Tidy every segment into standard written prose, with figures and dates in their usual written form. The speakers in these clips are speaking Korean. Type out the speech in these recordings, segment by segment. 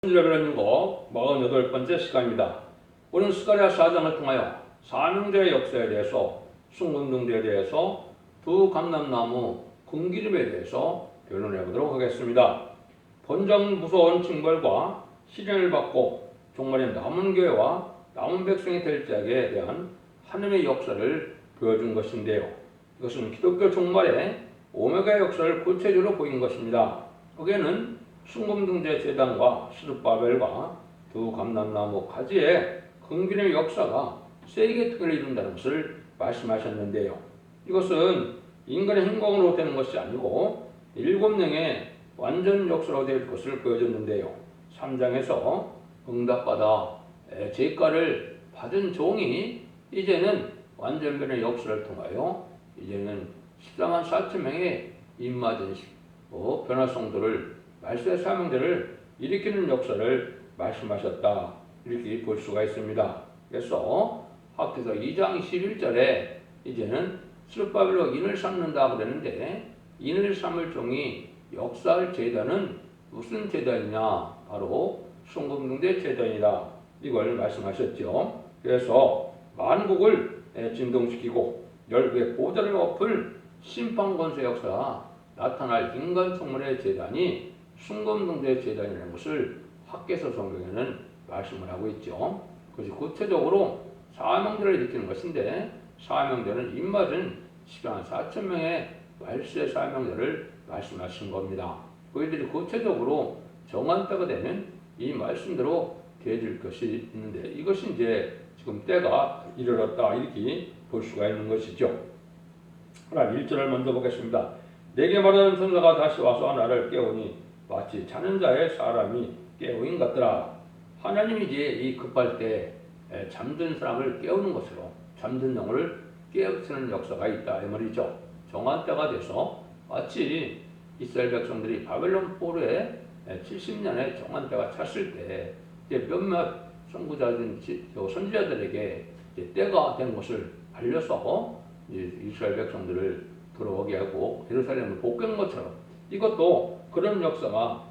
레벨링 거 48번째 시간입니다. 오늘 스가랴 4장을 통하여 사명자의 역사에 대해서, 순금등대에 대해서, 두 감람나무, 금기름에 대해서 변론해 보도록 하겠습니다. 본장 무서운 징벌과 시련을 받고 종말의 남은 교회와 남은 백성이 될 자에게 대한 하나님의 역사를 보여준 것인데요. 이것은 기독교 종말의 오메가 역사를 구체적으로 보인 것입니다. 거기에는 순금등대 제단과 스룹바벨과 두 감람나무 가지의 금기름의 역사가 세계 특을 이룬다는 것을 말씀하셨는데요. 이것은 인간의 행동으로 되는 것이 아니고 7명의 완전 역사로 될 것을 보여줬는데요. 3장에서 응답받아 제가를 받은 종이 이제는 완전변의 역사를 통하여 이제는 14만 4천 명의 입맞은 변화성도를 말세의 사명자를 일으키는 역사를 말씀하셨다, 이렇게 볼 수가 있습니다. 그래서 학교에서 2장 21절에 이제는 스룹바벨로 인을 삼는다 그랬는데, 인을 삼을 종이 역사할 제단은 무슨 제단이냐? 바로 순금등대 제단이다, 이걸 말씀하셨죠. 그래서 만국을 진동시키고 열국의 보좌를 엎을 심판권세 역사가 나타날 인간 총물의 제단이 순금등대 제단이라는 것을 학개서 성경에는 말씀을 하고 있죠. 그것이 구체적으로 사명자를 일으키는 것인데, 사명자는 입맞은 10만 4천 명의 말세 사명자를 말씀하신 겁니다. 그들이 구체적으로 정한 때가 되면 이 말씀대로 되어질 것이 있는데, 이것이 이제 지금 때가 이르렀다, 이렇게 볼 수가 있는 것이죠. 하나 1절을 먼저 보겠습니다. 내게 말하는 천사가 다시 와서 나를 깨우니 마치 자는 자의 사람이 깨우인 같더라. 하나님이 이제 이 급할 때 잠든 사람을 깨우는 것으로 잠든 영을 깨우치는 역사가 있다, 이 말이죠. 정한 때가 돼서 마치 이스라엘 백성들이 바벨론 포로에 70년에 정한 때가 찼을 때 이제 몇몇 선지자들에게 이제 때가 된 것을 알려서 이제 이스라엘 백성들을 들어오게 하고 예루살렘을 복귀한 것처럼, 이것도 그런 역사가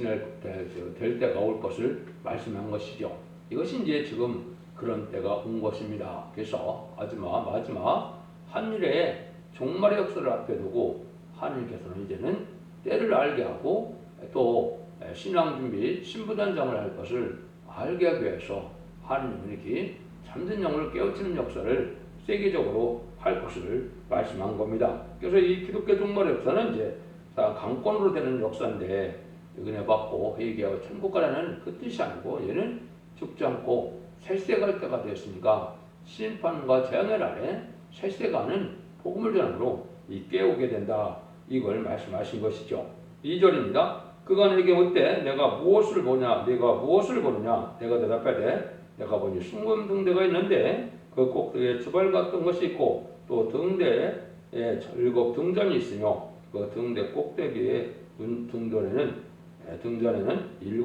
될 때가 올 것을 말씀한 것이죠. 이것이 이제 지금 그런 때가 온 것입니다. 그래서 마지막 한일의 종말의 역사를 앞에 두고 하나님께서는 이제는 때를 알게 하고 또 신앙 준비, 신부단장을 할 것을 알게 하기 위해서 하나님은 이렇게 잠든 영을 깨우치는 역사를 세계적으로 할 것을 말씀한 겁니다. 그래서 이 기독교 종말의 역사는 이제 강권으로 되는 역사인데, 은혜 받고 회개하고 천국 가라는 그 뜻이 아니고, 얘는 죽지 않고 셋세갈 때가 되었으니까 심판과 재앙의 날에 셋세가는 복음을 전함으로 깨우게 된다, 이걸 말씀하신 것이죠. 2절입니다. 그가 내게 묻되 내가 무엇을 보냐? 내가 무엇을 보느냐? 내가 대답하되 내가 보니 순금등대가 있는데 그 꼭대기에 주발 같은 것이 있고 또 등대에 7 등잔이 있으며 그 등대 꼭대기에 등전에는 7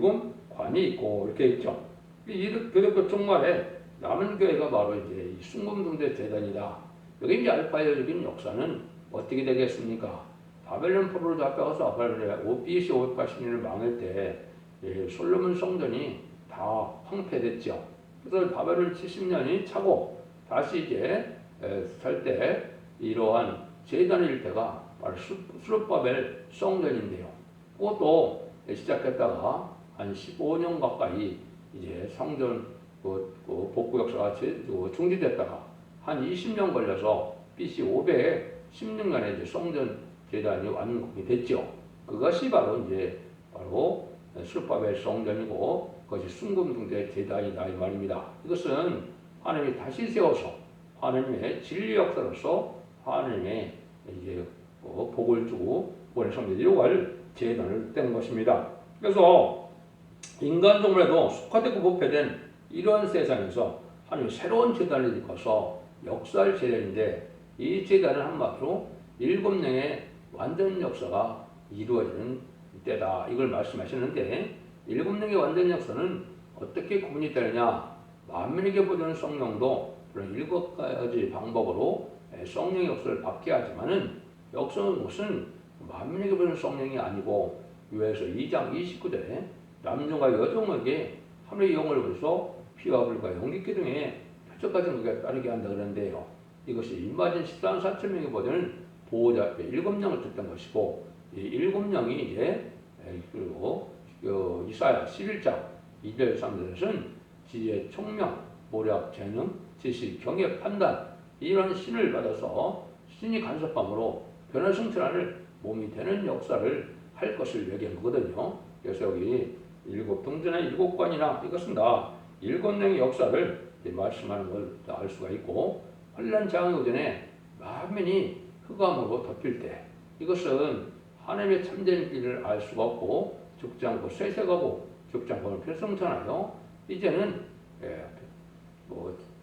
관이 있고, 이렇게 있죠. 기독교 종말에 남은 교회가 바로 이제 이 순금등대 제단이다. 여기 이제 알파이어적인 역사는 어떻게 되겠습니까? 바벨론 포로로 잡혀가서 BC 580년을 망할 때 솔로몬 성전이 다 황폐됐죠. 그래서 바벨론 70년이 차고 다시 이제 살 때 이러한 제단의 일대가 바로 스룹바벨 성전인데요. 그것도 시작했다가 한 15년 가까이 이제 성전 복구 역사가 중지됐다가 한 20년 걸려서 BC 516년에 이제 성전 제단이 완공이 됐죠. 그것이 바로 이제 스룹바벨 성전이고, 그것이 순금등대 제단이다, 이 말입니다. 이것은 하나님이 다시 세워서 하나님의 진리 역사로서 하나님의 이제 복을 주고 원의 성전을 이루갈 제단을 뗀 것입니다. 그래서 인간 종말에도 속화되고 부패된 이러한 세상에서 하나님이 새로운 제단을 일궈서 역사할 제단인데, 이 제단은 한마디로 7명의 완전 역사가 이루어지는 때다, 이걸 말씀하셨는데, 7명의 완전 역사는 어떻게 구분이 되느냐? 만민에게 보여주는 성령도 그런 7가지 방법으로 성령의 역사를 받게 하지만은, 역사는 무슨 만민에게 보여주는 성령이 아니고, 요에서 2장 29절에 남종과 여종에게 하늘의 영을 벌써 피와 불과 용기기 등의 표적같은 것에 따르게 한다 그러는데요. 이것이 임마진 14,4천명이 보는 보호자 7명을 뜻한 것이고, 이 7명이 이제 그리고 이사야 11장 2절 3절에서는 지혜, 총명, 모략, 재능, 지식, 경외, 판단 이런 신을 받아서 신이 간섭함으로 변화성찰하는 몸이 되는 역사를 할 것을 얘기한 거거든요. 그래서 여기 7등전의 7관이나 이것은 다 7명의 역사를 말씀하는 걸 알 수가 있고, 환란 장애 오전에 만면이 흑암으로 덮일 때 이것은 하나님의 참된 길을 알 수가 없고 죽지 않고 쇠쇠가고 죽지 않고는 필성천하여 이제는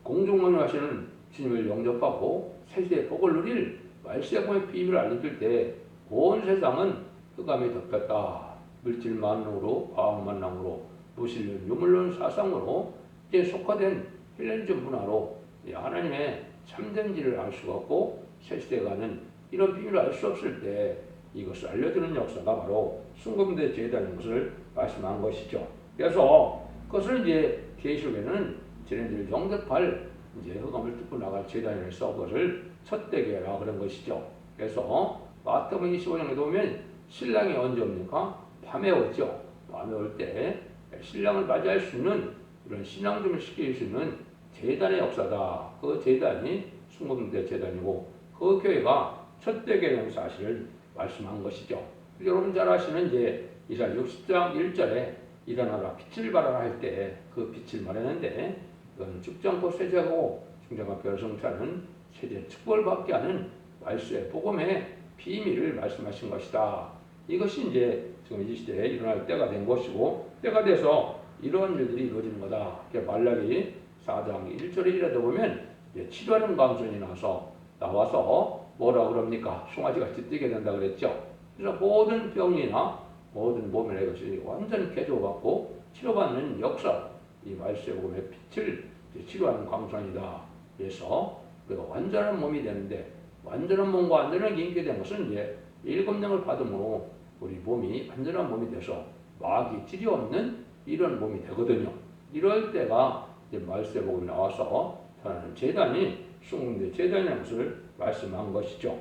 공중망하시는 주님을 영접하고 세세의 복을 누릴 말세공의 비밀을 알려줄 때 온 세상은 흑암이 덮였다. 물질 만능으로 과학 만능으로 무신론 유물론 사상으로 이제 속화된 헬레니즘 문화로 하나님의 참된지를 알 수가 없고 세세가는 이런 비밀을 알 수 없을 때 이것을 알려주는 역사가 바로 순금대 제단인 것을 말씀한 것이죠. 그래서 그것을 이제 계시록에는 쟤네들을 영접할 이제 흑암을 뚫고 나갈 제단에서 그것을 첫 대계라 그런 것이죠. 그래서 마태복음 25장에 보면 신랑이 언제 옵니까? 밤에 오죠. 밤에 올 때 신랑을 맞이할 수 있는 이런 신앙 좀 시킬 수 있는 제단의 역사다. 그 제단이 순금대 제단이고 그 교회가 첫 대계라는 사실을 말씀한 것이죠. 여러분 잘 아시는 이제 이사야 60장 1절에 일어나라 빛을 발하라 할 때 그 빛을 말했는데 이건 죽지 않고 쇠죄하고 중장한 별성차는 세대 축복을 받게 하는 말씀의 복음의 비밀을 말씀하신 것이다. 이것이 이제 지금 이 시대에 일어날 때가 된 것이고 때가 돼서 이런 일들이 이루어지는 거다. 말라기 4장 1절에 이라도 보면 이제 치료하는 감선이 나와서 뭐라 그럽니까? 송아지같이 뛰게 된다 그랬죠. 그래서 모든 병이나 모든 몸의 것이 완전 개조받고 치료받는 역사, 이 말씀의 복음의 빛을 치료하는 광선이다. 그래서 우리가 완전한 몸이 되는데 완전한 몸과 완전한 인격이 된 것은 이제 7명을 받음으로 우리 몸이 완전한 몸이 돼서 마귀 찔이 없는 이런 몸이 되거든요. 이럴 때가 이제 말씀의 복음이 나와서 하나님 제단이 순금대 제단이라는 것을 말씀한 것이죠.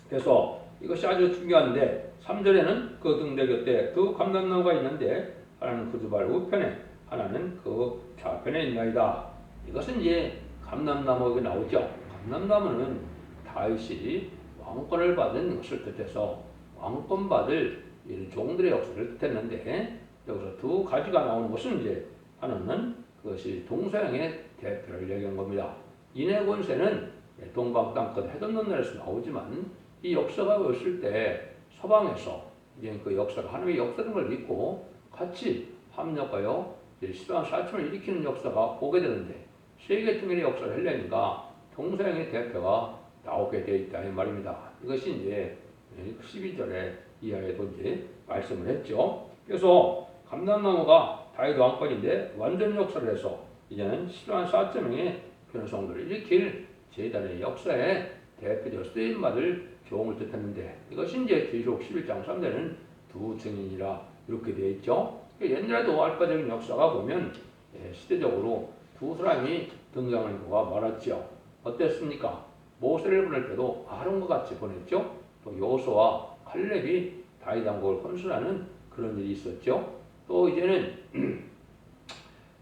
그래서 이것이 아주 중요한데 3절에는 그 등대 곁에 두 감람나무가 있는데 하나는 그 두 발 우편에 하나는 그 좌편에 있나이다. 이것은 이제 감람나무가 나오죠. 감람나무는 다윗이 왕권을 받은 것을 뜻해서 왕권 받을 종들의 역사를 뜻했는데 여기서 두 가지가 나오는 것은 이제 하나는 그것이 동서양의 대표를 얘기한 겁니다. 인해 권세는 동방 땅끝 해돋는 날에서 나오지만 이 역사가 왔을 때 서방에서 이제 그 역사가 하나님의 역사인 걸 믿고 같이 합력하여 14,4천을 일으키는 역사가 오게 되는데 세계 통일의 역사를 하려니까 동서양의 대표가 나오게 되어 있다 이 말입니다. 이것이 이제 12절에 이하에도 이제 말씀을 했죠. 그래서 감람나무가 다윗 왕권인데 완전 역사를 해서 이제는 14,4천명의 변성들을 일으킬 제단의 역사에 대표적 쓰임받을 종을 뜻했는데 이것이 이제 계시록 11장 3절에는 두 증인이라 이렇게 되어 있죠. 옛날에도 알파적인 역사가 보면 시대적으로 두 사람이 등장하는 경우가 많았죠. 어땠습니까? 모세를 보낼 때도 아론과 같이 보냈죠. 또 여호수아와 칼렙이 다윗 왕국을 건설하는 그런 일이 있었죠. 또 이제는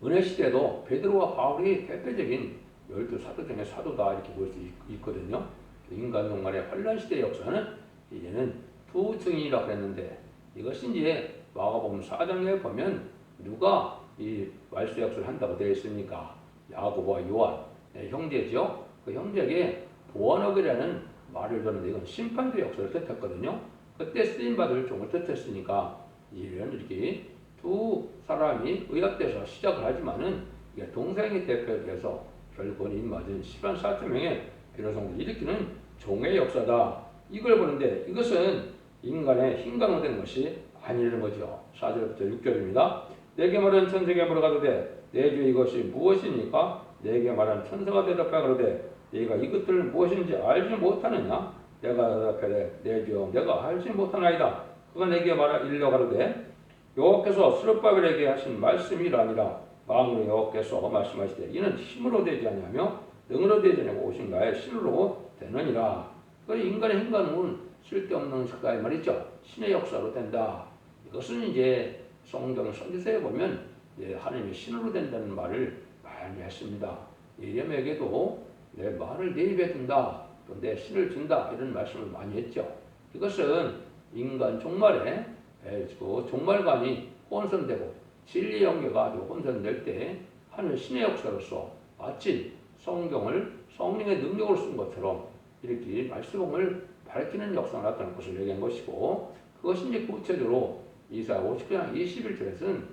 은혜 시대도 베드로와 바울이 대표적인 12사도 중에 사도다 이렇게 볼 수 있거든요. 인간 동안의 환란 시대의 역사는 이제는 두 증인이라고 했는데 이것이 이제 마가복음 4장에 보면 누가 이 말세 역사를 한다고 되어 있습니까? 야고보와 요한 형제죠. 그 형제에게 보완하기라는 말을 줬는데 이건 심판대 역사를 뜻했거든요. 그때 쓰임받을 종을 뜻했으니까 이런 이렇게 두 사람이 의합돼서 시작을 하지만은 동생의 대표에 대해서 결국은 인맞은 14,4천명의 변호성을 일으키는 종의 역사다. 이걸 보는데 이것은 인간의 힘과로 된 것이 아니라는 거죠. 4절부터 6절입니다. 내게 말한 천사가 물어가로되 내 주 이것이 무엇이니까? 내게 말한 천사가 대답하여 가로되 네가 이것들을 무엇인지 알지 못하느냐? 내가 대답하되 내 주 내가 알지 못하나이다. 그가 내게 일러 가로되 여호와께서 스룹바벨에게 하신 말씀이라니라. 마음으로 여호와께서 말씀하시되 이는 힘으로 되지 아니하며 능으로 되지 아니하고 오신가의 신으로 되느니라. 그 인간의 행간은 쓸데없는 것이다 말이죠. 신의 역사로 된다. 이것은 이제 성경 선지서에 보면 하나님의 신으로 된다는 말을 많이 했습니다. 예레미야에게도 내 말을 내 입에 둔다, 또 내 신을 준다 이런 말씀을 많이 했죠. 이것은 인간 종말에 그 종말관이 혼선되고 진리 영계가 아주 혼선될 때 하늘 신의 역사로서 마치 성경을 성령의 능력으로 쓴 것처럼 이렇게 말씀을 밝히는 역사가 나타날 것을 얘기한 것이고, 그것이 이제 구체적으로 이사야 59장 21절에서는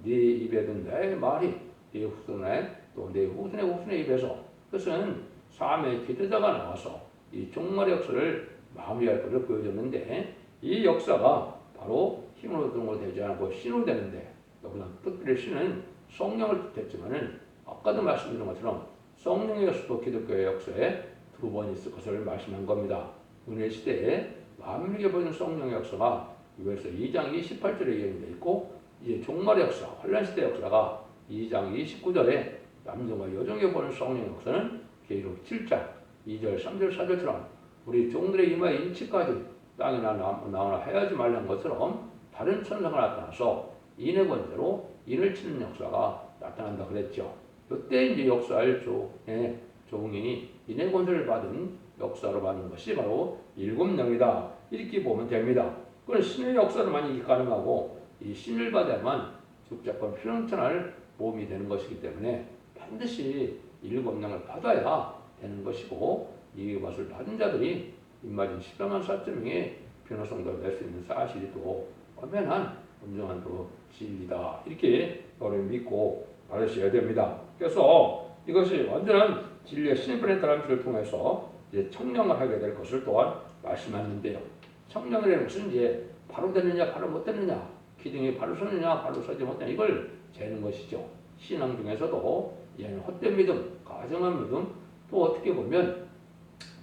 네 입에 든 내 말이 네 후손의 또 내 후손의 후손의 입에서, 그것은 삶의 기대자가 나와서 이 종말의 역사를 마무리할 것을 보여줬는데, 이 역사가 바로 힘으로 등으로 되지 않고 신으로 되는데, 여기서 특별히 신은 성령을 뜻했지만은 아까도 말씀드린 것처럼 성령의 역사도 기독교의 역사에 두 번 있을 것을 말씀한 겁니다. 은혜 시대에 만민에게 보이는 성령의 역사가 이거에서 2장 28절에 예언되어 있고, 이제 종말의 역사, 환란 시대 역사가 2장 29절에 남성과 여종에게 보이는 성령의 역사는 계시록 7장 2절, 3절, 4절처럼 우리 종들의 이마에 인치까지 땅이나 나무나 해하지 말라는 것처럼 다른 천사가 나타나서 인의 권세로 인을 치는 역사가 나타난다 그랬죠. 이때 이제 역사할 종이 인의 권세를 받은 역사로 받는 것이 바로 일곱 명이다, 이렇게 보면 됩니다. 그건 신의 역사로만 가능하고, 이 신을 받아야만 죽자권 필연천할 모험이 되는 것이기 때문에 반드시 일곱 명을 받아야 되는 것이고, 이것을 받은 자들이 입맞은 14만 4천 명의 변호성도를 낼 수 있는 사실이 또 엄연한 온전한 또 진리다, 이렇게 우리를 믿고 받으셔야 됩니다. 그래서 이것이 완전한 진리의 신분의 따름을 통해서 이제 청량을 하게 될 것을 또한 말씀하는데요. 청량이라는 것은 이제 바로 되느냐 바로 못 되느냐, 기둥이 바로 서느냐 바로 서지 못하느냐, 이걸 재는 것이죠. 신앙 중에서도 얘는 헛된 믿음, 가정한 믿음, 또 어떻게 보면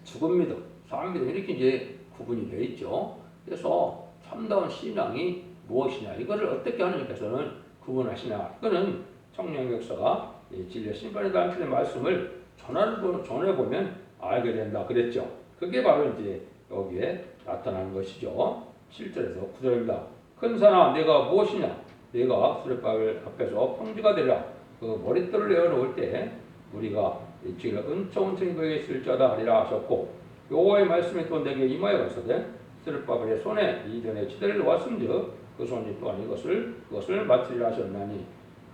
죽은 믿음, 산 믿음, 이렇게 이제 구분이 되어 있죠. 그래서 참다운 신앙이 무엇이냐, 이거를 어떻게 하나님께서는 구분하시냐, 이거는 청량의 역사가 진리의 심판에 대한 하나님의 말씀을 전해보면 알게 된다 그랬죠. 그게 바로 이제 여기에 나타나는 것이죠. 7절에서 9절입니다. 큰 산아 내가 무엇이냐, 내가 수레바벨 앞에서 평지가 되라. 그 머릿돌을 내어놓을 때 우리가 지금 은총은총이 그에게 있을 자다 하리라 하셨고, 여호와의 말씀이 또 내게 임하여 가서되 수레바벨의 손에 이전에 지대를 놓았음즉 그 손이 또한 그것을 마치리라 하셨나니,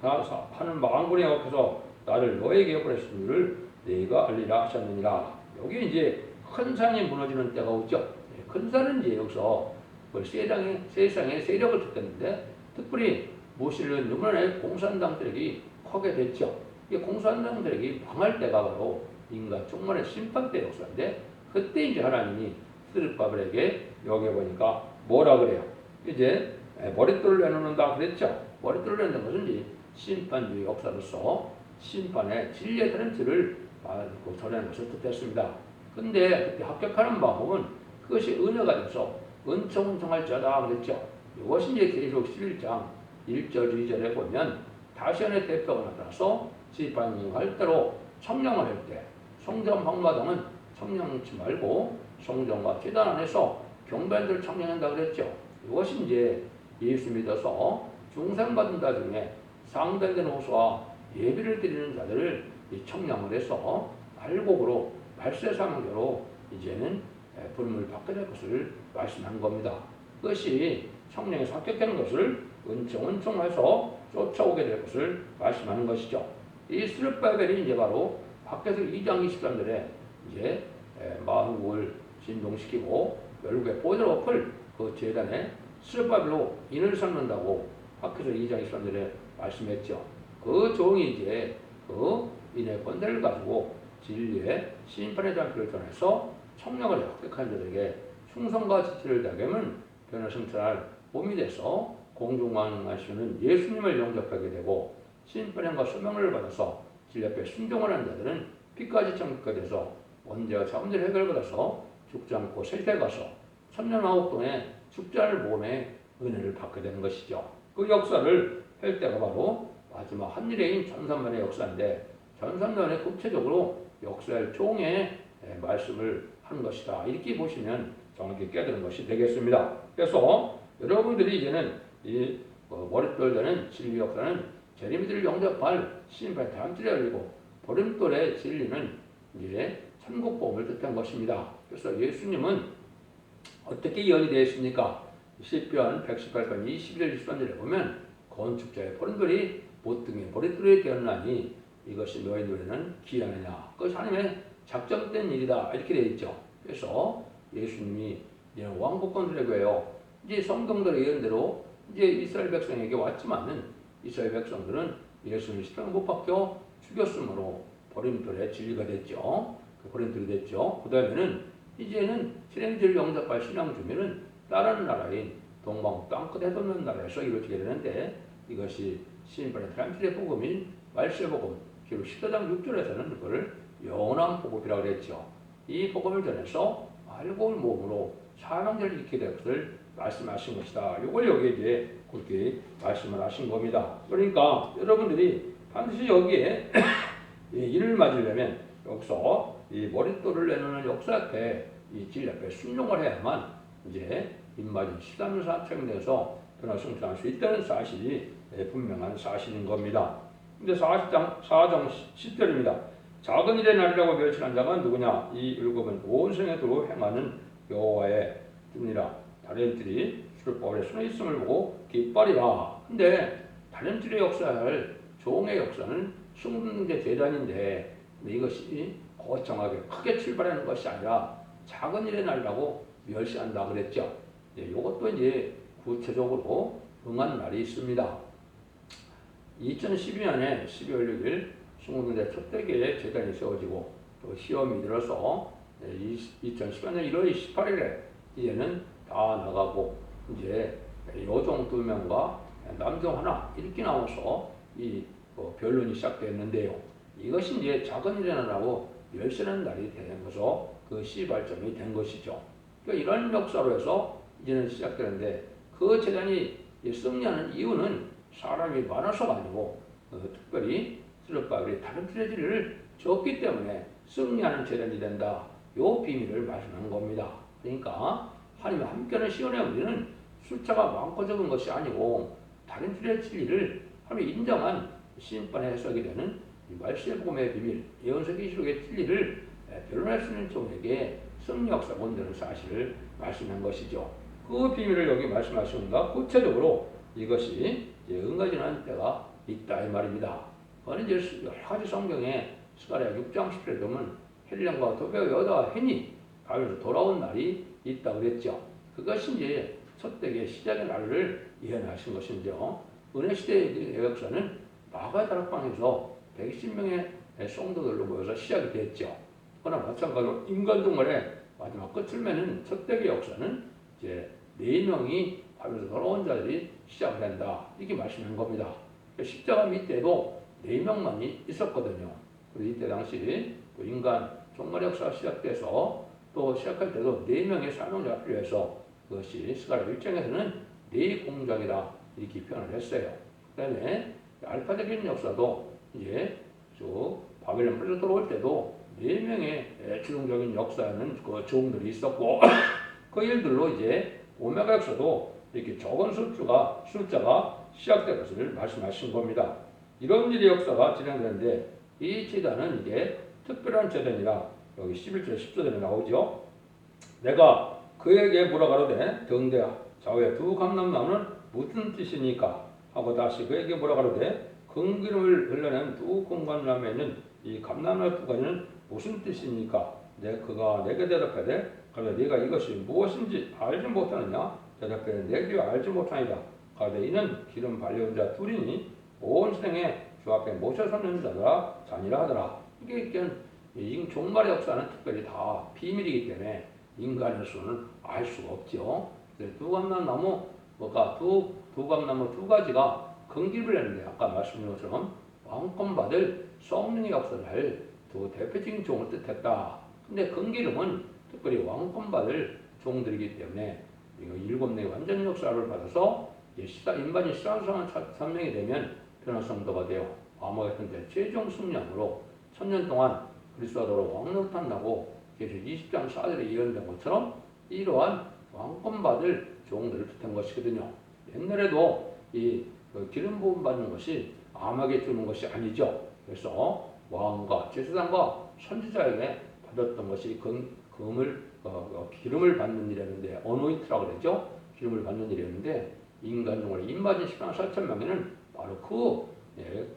하는 망군의 앞에서 나를 너에게 보내신 줄을 내가 알리라 하셨느니라. 여기 이제 큰 산이 무너지는 때가 오죠. 큰 산은 이제 여기서 세상의 세력을 뜻했는데, 특별히 모실은 유문의 공산당들이 크게 됐죠. 이 공산당들이 망할 때가 바로 인간 종말의 심판 때 역사인데, 그때 이제 하나님이 스룹바벨에게 여기 보니까 뭐라 그래요? 이제 머릿돌을 내놓는다 그랬죠. 머릿돌을 내놓는 것은 이제 심판주의 역사로서 심판의 진리의 트렌트를 전하는 것을 뜻했습니다. 근데 그때 합격하는 방법은 그것이 은혜가 돼서 은총할 자다 그랬죠. 이것이 이제 계시록 11장 1절 2절에 보면 다시안의 대표가 나타나서 지팡이할 대로 청량을 할 때 성전 방마당은 청량치 말고 성전과 제단 안에서 경배한들 청량한다 그랬죠. 이것이 이제 예수 믿어서 중생받은 자 중에 상단된 호수와 예비를 드리는 자들을 청량을 해서 알곡으로 발세사망대로 이제는 불을 받게 될 것을 말씀한 겁니다. 그것이 청량에 합격하는 것을 은총해서 쫓아오게 될 것을 말씀하는 것이죠. 이 스룹바벨이 이제 바로 밖에서 2장 23절에 이제 만국을 진동시키고 결국에 보혈 엎을 그 제단에 스룹바벨로 인을 삼는다고 밖에서 2장 23절에 말씀했죠. 그 종이 이제 그 인의 권세를 가지고 진리의 심판에 대한 길을 전해서 청량을 합격한 자들에게 충성과 지체를 다하면 변화승천할 몸이 돼서 공중왕하시는 예수님을 영접하게 되고, 심판과 소명을 받아서 진리 앞에 순종을 하는 자들은 피까지 천국까지 돼서 원죄와 자문제를 해결받아서 죽지 않고 세세 가서 천년왕국 동에 죽지 않을 몸의 은혜를 받게 되는 것이죠. 그 역사를 할 때가 바로 마지막 한일레인 전산만의 역사인데 전산만의 구체적으로 역사의 종의 말씀을 한 것이다. 이렇게 보시면 정확히 깨달은 것이 되겠습니다. 그래서 여러분들이 이제는 이 머릿돌 되는 진리 역사는 재림이들을 영접할 신발 다음줄에 열리고 버림돌의 진리는 이제 천국복음을 뜻한 것입니다. 그래서 예수님은 어떻게 예언이 되어 있습니까? 시편 118편 21절 23절에 보면 건축자의 버림돌이 보등의 머릿돌이 되었나니 이것이 너희 눈에는 기이하느냐. 그것이 하나님의 작정된 일이다. 이렇게 되어 있죠. 그래서 예수님이 이제 왕복권 드리고요. 이제 성경들의 예언대로 이제 이스라엘 백성에게 왔지만은 이스라엘 백성들은 예수님을 십자가에 못 박혀 죽였으므로 버림돌의 진리가 됐죠. 그 버림돌이 됐죠. 그 다음에는 이제는 신행제를 영접할 신앙 주민은 다른 나라인 동방 땅끝 해돋는 나라에서 이루어지게 되는데 이것이 신발의 트람필의 복음인 말세복음, 기록 14장 6절에서는 그거를 영원한 복음이라고 그랬죠. 이 복음을 전해서 알고 몸으로 사명자를 잃게 될 것을 말씀하신 것이다. 이걸 여기에 이제 그렇게 말씀을 하신 겁니다. 그러니까 여러분들이 반드시 여기에 이를 맞으려면 여기서 이 머릿돌을 내놓는 역사 앞에 이 진리 앞에 순종을 해야만 이제 입맞은 13사 책내에서 변화 승천할 수 있다는 사실이 분명한 사실인 겁니다. 근데 4장 10절입니다. 작은 일의 날이라고 멸시한 자가 누구냐? 이 율법은 온 생에 두루 행하는 여호와의 뜻이라. 다림질이 수르바벨의 손에 있음을 보고 기뻐리라. 근데 다림질의 역사를 종의 역사는 숭배 대단인데 이것이 거창하게 크게 출발하는 것이 아니라 작은 일의 날이라고 멸시한다 그랬죠. 이것도 이제 구체적으로 응한 날이 있습니다. 2012년에 12월 6일 숭배 첫 대계의 재단이 세워지고 또 시험이 들어서 2014년 1월 18일에 이제는 다 나가고 이제 여종 2명과 남종 하나 이렇게 나와서 이 변론이 시작됐는데요. 이것이 이제 작은 일이라고 멸시하는 날이 되는 것으로 그 시발점이 된 것이죠. 그러니까 이런 역사로 해서 이제는 시작되는데 그 재단이 승리하는 이유는 사람이 많아서가 아니고 특별히 스룹바벨이 다른 트레지를 줬기 때문에 승리하는 재단이 된다. 요 비밀을 말씀하는 겁니다. 그러니까 하나님과 함께하는 시온의 우리는 숫자가 많고 적은 것이 아니고 다른 틀의 진리를 하나님이 인정한 심판의 해석이 되는 말씀의 복음의 비밀, 예언서 기록의 진리를 변론할 수 있는 종에게 승리 역사가 온다는 사실을 말씀한 것이죠. 그 비밀을 여기 말씀하시는가 구체적으로 이것이 응가지는 때가 있다 이 말입니다. 그건 이제 여러 가지 성경에 스가랴 6장 10절에 보면 헬령과 도배와 여자와 헨이 가면서 돌아온 날이 있다 그랬죠. 그것이 이제 첫 대의 시작의 날을 예언하신 것인데요. 은혜 시대의 역사는 마가 다락방에서 120명의 성도들로 모여서 시작이 됐죠. 그러나 마찬가지로 인간 동물의 마지막 끝을 맺는 첫 대의 역사는 이제 4명이 가면서 돌아온 자들이 시작을 한다. 이렇게 말씀한 겁니다. 십자가 밑에도 4명만이 있었거든요. 그리고 이때 당시 인간 종말 역사가 시작돼서 또 시작할 때도 4명의 사명자가 필요해서 그것이 스가랴 1장에서는 4공장이다 이렇게 표현을 했어요. 그 다음에 알파적인 역사도 이제 바벨론 풀려 들어올 때도 4명의 주동적인 역사는 그 종들이 있었고 그 일들로 이제 오메가 역사도 이렇게 적은 숫자가 시작된 것을 말씀하신 겁니다. 이런 일의 역사가 진행되는데 이 제단은 이게 특별한 제단이라 여기 11절 10절에 나오죠. 내가 그에게 뭐라 가로되 등대 좌우에 두 감람나무는 무슨 뜻이니까 하고 다시 그에게 뭐라 가로되 금기름을 흘러낸 두 금감람에 있는 이 감람나무 두 가지는 무슨 뜻이니까 그가 내게 대답하되 가로되 네가 이것이 무엇인지 알지 못하느냐 대답하되 내게 알지 못하니라 가로되 이는 기름 발려온 자 둘이니 온 생에 주 앞에 모셔서는 자라 자니라 하더라. 이게 종말의 역사는 특별히 다 비밀이기 때문에 인간의 수는 알 수가 없죠. 두 감람나무 두 감나무 두 가지가 금기를 했는데 아까 말씀드린 것처럼 왕권 받을 성령의 역사를 할 두 대표적인 종을 뜻했다. 근데 금기름은 특별히 왕권 받을 종들이기 때문에 이거 7명의 완전 역사를 받아서 인반이 시간상한 산명이 되면 변화성도가 되어 아마겟돈 때 최종 승리함으로 1000년 동안 그리스도로 왕노릇한다고 계속 20장 4절에 예언된 것처럼 이러한 왕권받을 종들을 뜻한 것이거든요. 옛날에도 기름 부음 받는 것이 암에게 주는 것이 아니죠. 그래서 왕과 제사장과 선지자에게 받았던 것이 기름을 받는 일이었는데 어노인트라고 그러죠. 기름을 받는 일이었는데 인간중으로 입맞은 10만 4천 명에는 바로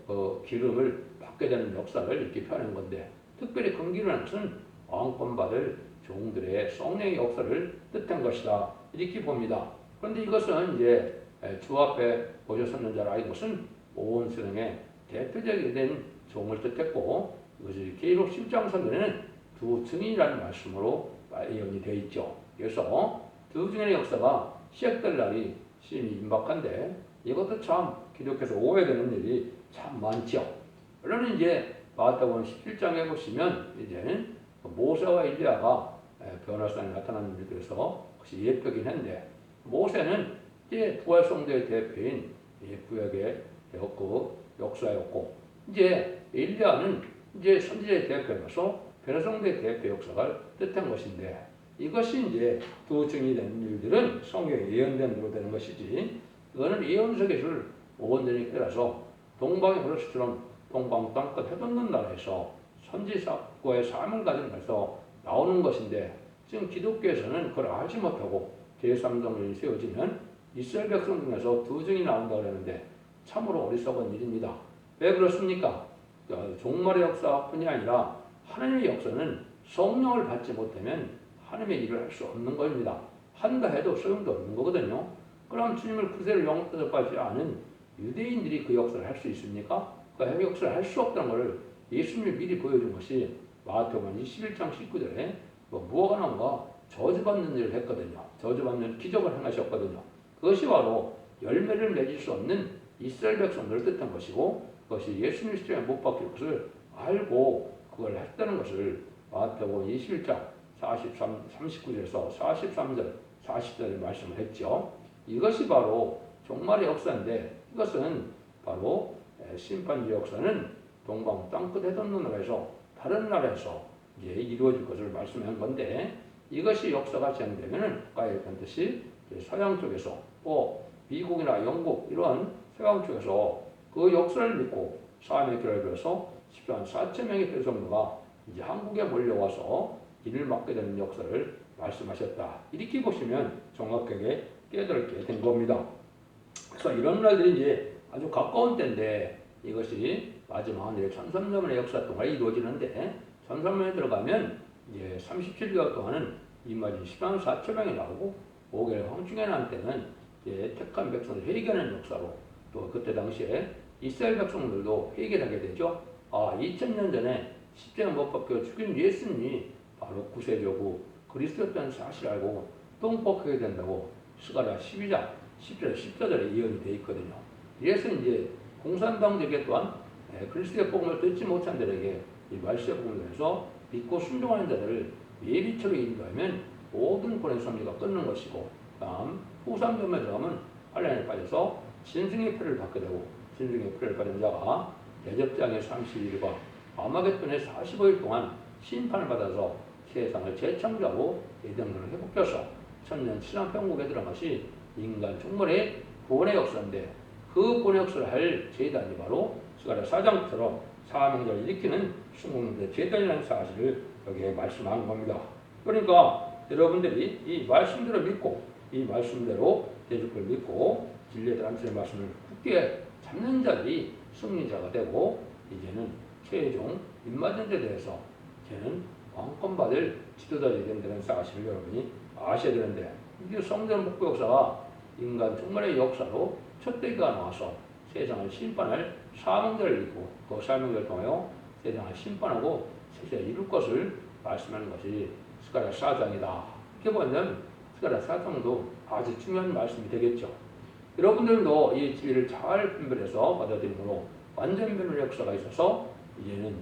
그 기름을 받게 되는 역사를 이렇게 표현한 건데 특별히 금기라는 것은 왕권 받을 종들의 성령의 역사를 뜻한 것이다 이렇게 봅니다. 그런데 이것은 이제 주 앞에 보셨었는 줄 알고 것은 온 세상에 대표적이 된 종을 뜻했고 이것이 계시록 10장 선전에는 두 증인이라는 말씀으로 예언이 되어 있죠. 그래서 두 증인의 역사가 시작될 날이 심히 임박한데 이것도 참 기독교에서 오해되는 일이 참 많죠. 물론 이제 마태복음 17장에 보시면 이제는 모세와 엘리야가 변화산에 나타나는 일들에서 혹시 예표긴 한데 모세는 이제 부활성도의 대표인 구약의 역사였고 이제 엘리야는 이제 선지자의 대표로서 변화성도의 대표 역사가 뜻한 것인데 이것이 이제 두 증이 되는 일들은 성경에 예언된 대로 되는 것이지 그거는 예언서계를 온전히 따라서 동방의 그릇처럼 동방 땅끝 해돋는 나라에서 선지자과의 삶을 가진 데서 나오는 것인데 지금 기독교에서는 그걸 알지 못하고 제3성전이 세워지면 이스라엘 백성 중에서 두 증이 나온다고 하는데 참으로 어리석은 일입니다. 왜 그렇습니까? 종말의 역사뿐이 아니라 하나님의 역사는 성령을 받지 못하면 하나님의 일을 할 수 없는 것입니다. 한다 해도 소용도 없는 거거든요. 그럼 주님을 그대로 영접하지 않은 유대인들이 그 역사를 할 수 있습니까? 그 역사를 할 수 없다는 것을 예수님이 미리 보여준 것이 마태복음 21장 19절에 무화과 나무가 저주받는 일을 했거든요. 저주받는 기적을 행하셨거든요. 그것이 바로 열매를 맺을 수 없는 이스라엘 백성들을 뜻한 것이고 그것이 예수님 십자가에 못 박힐 것을 알고 그걸 했다는 것을 마태복음 21장 39절에서 43절, 40절에 말씀을 했죠. 이것이 바로 종말의 역사인데 이것은 바로 심판주의 역사는 동방 땅끝 해돋는 나라에서 다른 나라에서 이제 이루어질 것을 말씀한 건데 이것이 역사가 진행되면은 아까 얘기했듯이 서양 쪽에서 또 미국이나 영국 이런 서양 쪽에서 그 역사를 믿고 삶의 길을 빌어서 10만 4천 명의 백성도가 이제 한국에 몰려와서 일을 맡게 되는 역사를 말씀하셨다. 이렇게 보시면 정확하게 깨닫게 된 겁니다. 그래서 이런 날들이 이제 아주 가까운 때인데 이것이 마지막 하늘의 1300년의 역사 동안 이루어지는데 1300년에 들어가면 이제 37개월 동안은 입맞은 10만 4천 명이 나오고 5개월 황충에 난 때는 이제 택한 백성을 회개하는 역사로 또 그때 당시에 이스라엘 백성들도 회개를 하게 되죠. 2000년 전에 십자가 못 박혀 죽인 예수님이 바로 구세주고 그리스도였다는 사실을 알고 똥뻑하게 된다고 스가랴 12장 10절 14절에 예언이 되어 있거든요. 이래서 이제 공산당들에게 또한 그리스도의 복음을 듣지 못한 자들에게 이 말씀의 복음을 해서 믿고 순종하는 자들을 예비처로 인도하면 모든 권의 섭리가 끊는 것이고 다음 후삼점에 들어가면 환란에 빠져서 진승의 표를 받게 되고 진승의 표를 받은 자가 대접장의 31일과 아마겟돈의 45일 동안 심판을 받아서 세상을 재창조하고 예정론을 회복해서 천년 신앙평국에 들어간 것이 인간 총물의 구원의 역사인데 그 구원의 역사를 할 제단이 바로 스가랴 4장처럼 사명자를 일으키는 순국민들의 제단이라는 사실을 여기에 말씀한 겁니다. 그러니까 여러분들이 이 말씀대로 믿고 이 말씀대로 예수를 믿고 진리의 단체의 말씀을 굳게 잡는 자들이 승리자가 되고 이제는 최종 입맞은 데 대해서 이제는 왕권받을 지도자들이 된다는 사실을 여러분이 아셔야 되는데 이게 성전 복구 역사가 인간 종말의 역사로 첫 대기가 나와서 세상을 심판할 사명자를 이루고 그 사명자를 통하여 세상을 심판하고 세상에 이룰 것을 말씀하는 것이 스가랴 4장이다. 이렇게 보면 스가랴 4장도 아주 중요한 말씀이 되겠죠. 여러분들도 이 진리를 잘 분별해서 받아들임으로 완전 변화의 역사가 있어서 이제는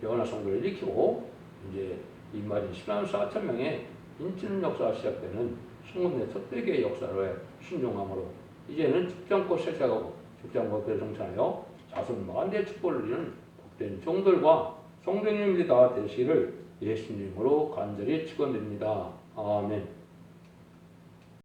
변화 성도를 일으키고 이제 입맞은 10만 4천 명의 인치는 역사가 시작되는 순금의 첫 대개의 역사를 순종함으로 이제는 집정꽃 세차하고 집정꽃을 정찬하여 자손 만대 축복을 누리는 복된 종들과 성도님들이 다 되시기를 예수님으로 간절히 축원드립니다. 아멘.